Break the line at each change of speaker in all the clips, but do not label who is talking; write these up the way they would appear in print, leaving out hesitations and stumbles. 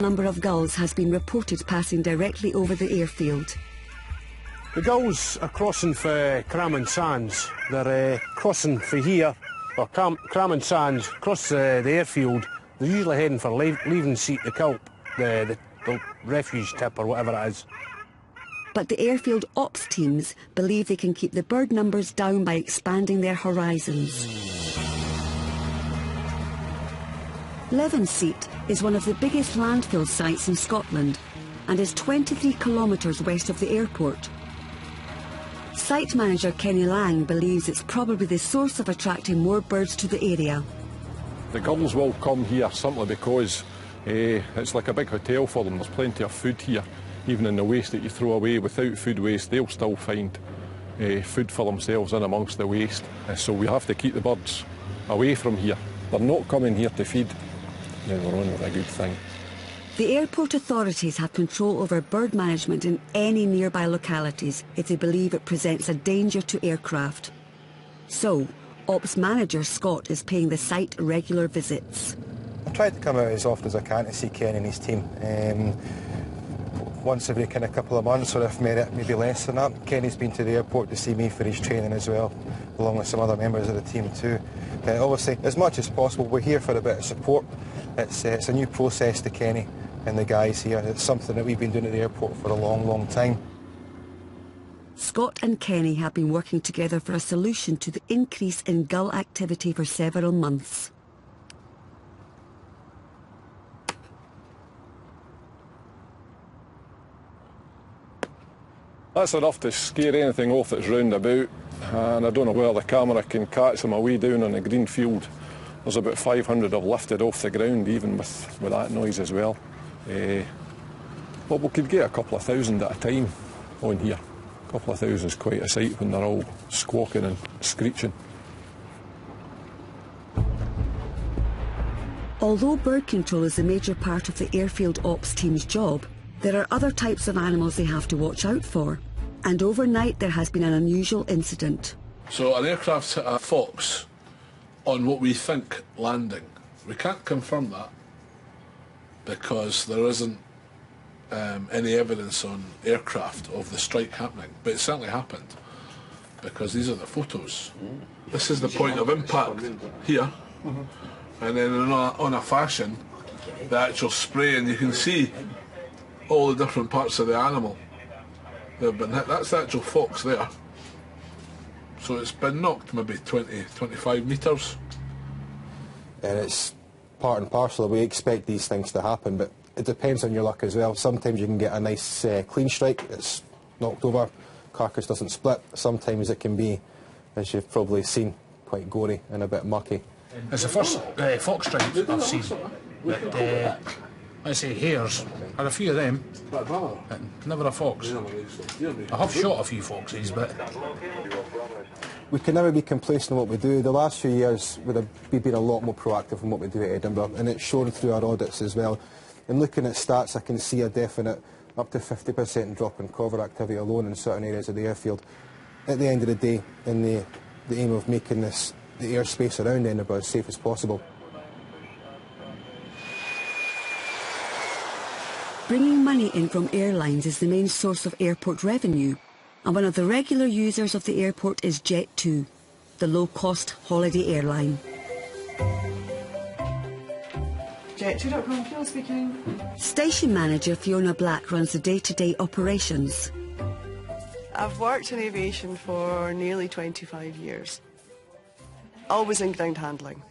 number of gulls has been reported passing directly over the airfield.
The gulls are crossing for Crammon Sands. They're crossing for here, or Crammon Sands, across the airfield. They're usually heading for leaving seat the Culp, the refuge tip or whatever it is.
But the airfield ops teams believe they can keep the bird numbers down by expanding their horizons. Levenseat is one of the biggest landfill sites in Scotland and is 23 kilometres west of the airport. Site manager Kenny Lang believes it's probably the source of attracting more birds to the area.
The gulls will come here simply because it's like a big hotel for them. There's plenty of food here. Even in the waste that you throw away, without food waste, they'll still find food for themselves in amongst the waste. So we have to keep the birds away from here. They're not coming here to feed. Then we're on with a good thing.
The airport authorities have control over bird management in any nearby localities if they believe it presents a danger to aircraft. So, Ops Manager Scott is paying the site regular visits.
I try to come out as often as I can to see Ken and his team. Once every kind of couple of months, or if maybe less than that. Kenny's been to the airport to see me for his training as well, along with some other members of the team too. Obviously, as much as possible, we're here for a bit of support. It's a new process to Kenny and the guys here. It's something that we've been doing at the airport for a long, long time.
Scott and Kenny have been working together for a solution to the increase in gull activity for several months.
That's enough to scare anything off that's round about, and I don't know whether the camera can catch them away down on the green field. There's about 500 have lifted off the ground, even with that noise as well. But we could get a couple of thousand at a time on here. A couple of thousand is quite a sight when they're all squawking and screeching.
Although bird control is a major part of the airfield ops team's job, there are other types of animals they have to watch out for. And overnight there has been an unusual incident.
So an aircraft hit a fox on what we think landing. We can't confirm that because there isn't any evidence on aircraft of the strike happening, but it certainly happened because these are the photos. This is the point of impact here, and then on a fashion, the actual spray, and you can see all the different parts of the animal that have been hit. That's the actual fox there. So it's been knocked maybe 20, 25 metres.
And it's part and parcel. We expect these things to happen, but it depends on your luck as well. Sometimes you can get a nice clean strike, it's knocked over, carcass doesn't split. Sometimes it can be, as you've probably seen, quite gory and a bit mucky.
It's the first fox strike I've seen, but I say hares, had a few of them, but never a fox. I have shot a few foxes, but...
We can never be complacent in what we do. The last few years we've been a lot more proactive in what we do at Edinburgh, and it's shown through our audits as well. In looking at stats, I can see a definite up to 50% drop in cover activity alone in certain areas of the airfield. At the end of the day, in the aim of making the airspace around Edinburgh as safe as possible.
Bringing money in from airlines is the main source of airport revenue, and one of the regular users of the airport is Jet2, the low-cost holiday airline.
Jet2.com, Phil speaking.
Station manager Fiona Black runs the day-to-day operations.
I've worked in aviation for nearly 25 years. Always in ground handling.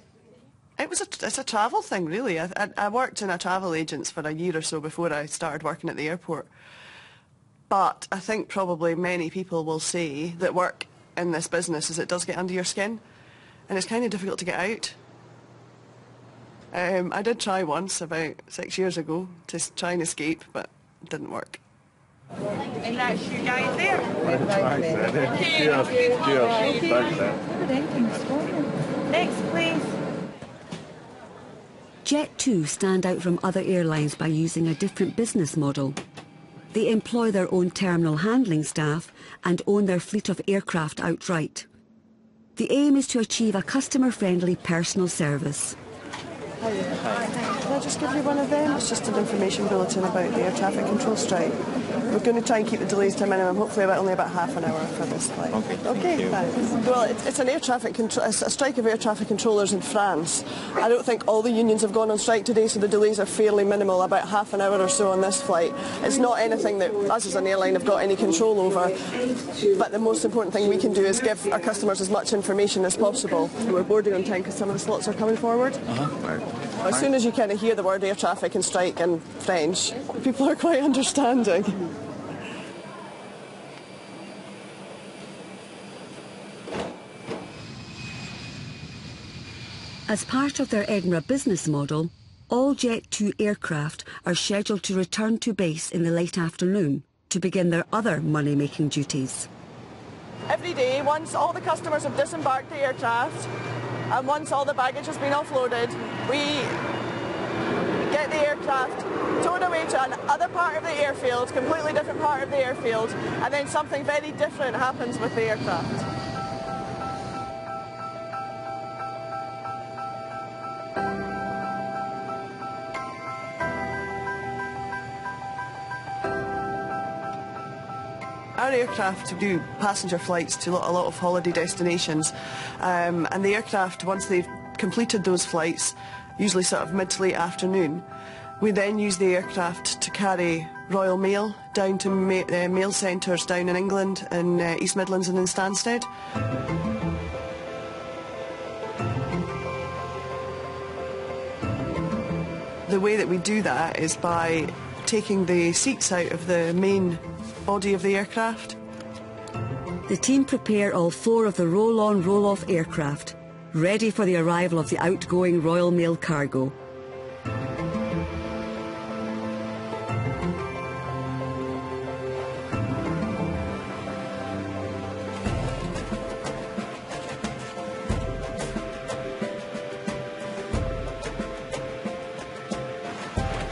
It's a travel thing, really. I worked in a travel agents for a year or so before I started working at the airport. But I think probably many people will say that work in this business is it does get under your skin, and it's kind of difficult to get out. I did try once about 6 years ago to try and escape, but it didn't work.
And that's you guys there. Next, please.
Jet2 stand out from other airlines by using a different business model. They employ their own terminal handling staff and own their fleet of aircraft outright. The aim is to achieve a customer-friendly personal service.
Can I just give you one of them? It's just an information bulletin about the air traffic control strike. We're going to try and keep the delays to a minimum, hopefully only about half an hour for this flight. Okay, thanks. Well, it's an a strike of air traffic controllers in France. I don't think all the unions have gone on strike today, so the delays are fairly minimal, about half an hour or so on this flight. It's not anything that us as an airline have got any control over, but the most important thing we can do is give our customers as much information as possible. We're boarding on time because some of the slots are coming forward. As soon as you kind of hear the word air traffic and strike in French, people are quite understanding.
As part of their Edinburgh business model, all Jet 2 aircraft are scheduled to return to base in the late afternoon to begin their other money-making duties.
Every day, once all the customers have disembarked the aircraft and once all the baggage has been offloaded, we get the aircraft towed away to another part of the airfield, completely different part of the airfield, and then something very different happens with the aircraft. Our aircraft do passenger flights to a lot of holiday destinations, and the aircraft, once they've completed those flights, usually sort of mid to late afternoon, we then use the aircraft to carry Royal Mail down to mail centres down in England, in East Midlands and in Stansted. The way that we do that is by taking the seats out of the main body of the aircraft.
The team prepare all 4 of the roll-on, roll-off aircraft, ready for the arrival of the outgoing Royal Mail cargo.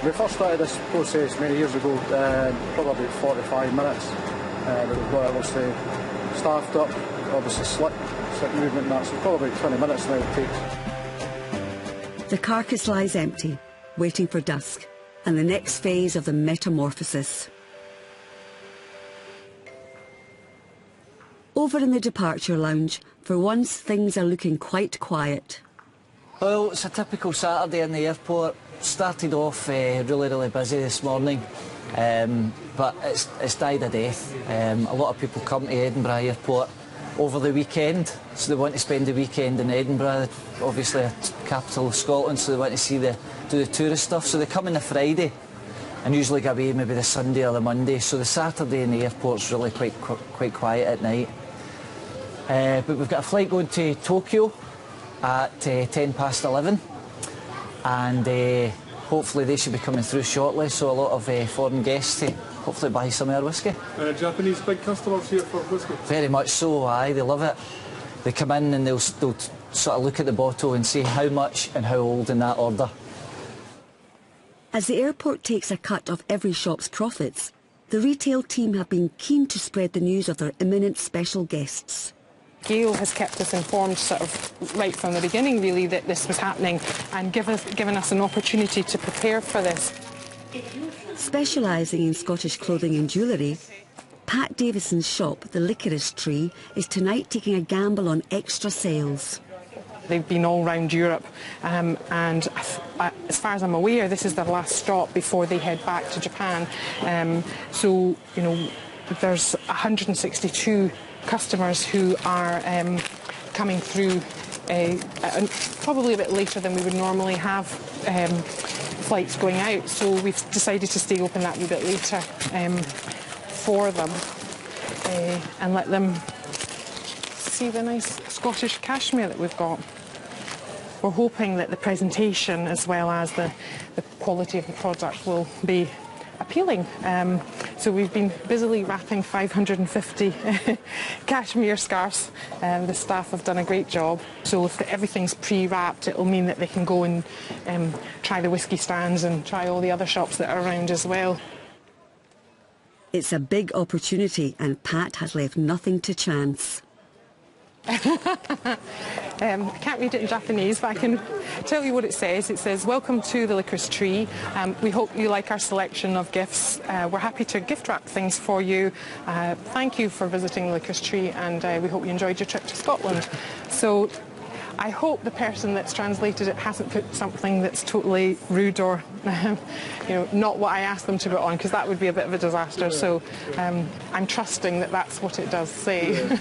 We first started this process many years ago, probably about 45 minutes. We've got obviously staffed up, obviously slick movement and that, so probably about 20 minutes now it takes.
The carcass lies empty, waiting for dusk, and the next phase of the metamorphosis. Over in the departure lounge, for once things are looking quite quiet.
Well, it's a typical Saturday in the airport. Started off really busy this morning, but it's died a death. A lot of people come to Edinburgh Airport over the weekend, so they want to spend the weekend in Edinburgh, obviously a capital of Scotland, so they want to do the tourist stuff. So they come on the Friday and usually get away maybe the Sunday or the Monday. So the Saturday in the airport's really quite quiet at night. But we've got a flight going to Tokyo at 11:10, and hopefully they should be coming through shortly, so a lot of foreign guests to hopefully buy some of our whisky.
Japanese big customers here for whisky?
Very much so, aye, they love it. They come in and they'll sort of look at the bottle and say how much and how old in that order.
As the airport takes a cut of every shop's profits, the retail team have been keen to spread the news of their imminent special guests.
Gail has kept us informed sort of right from the beginning, really, that this was happening, and given us an opportunity to prepare for this.
Specialising in Scottish clothing and jewellery, Pat Davison's shop, The Licorice Tree, is tonight taking a gamble on extra sales.
They've been all round Europe, and as far as I'm aware, this is their last stop before they head back to Japan. So, you know, there's 162 customers who are coming through probably a bit later than we would normally have flights going out, so we've decided to stay open that wee bit later for them and let them see the nice Scottish cashmere that we've got. We're hoping that the presentation as well as the quality of the product will be appealing. So we've been busily wrapping 550 cashmere scarves. The staff have done a great job. So if everything's pre-wrapped, it'll mean that they can go and try the whisky stands and try all the other shops that are around as well.
It's a big opportunity and Pat has left nothing to chance.
I can't read it in Japanese, but I can tell you what it says. It says, "Welcome to the Licorice Tree. We hope you like our selection of gifts. We're happy to gift wrap things for you. Thank you for visiting the Licorice Tree, and we hope you enjoyed your trip to Scotland." So I hope the person that's translated it hasn't put something that's totally rude or not what I asked them to put on, because that would be a bit of a disaster. So I'm trusting that that's what it does say.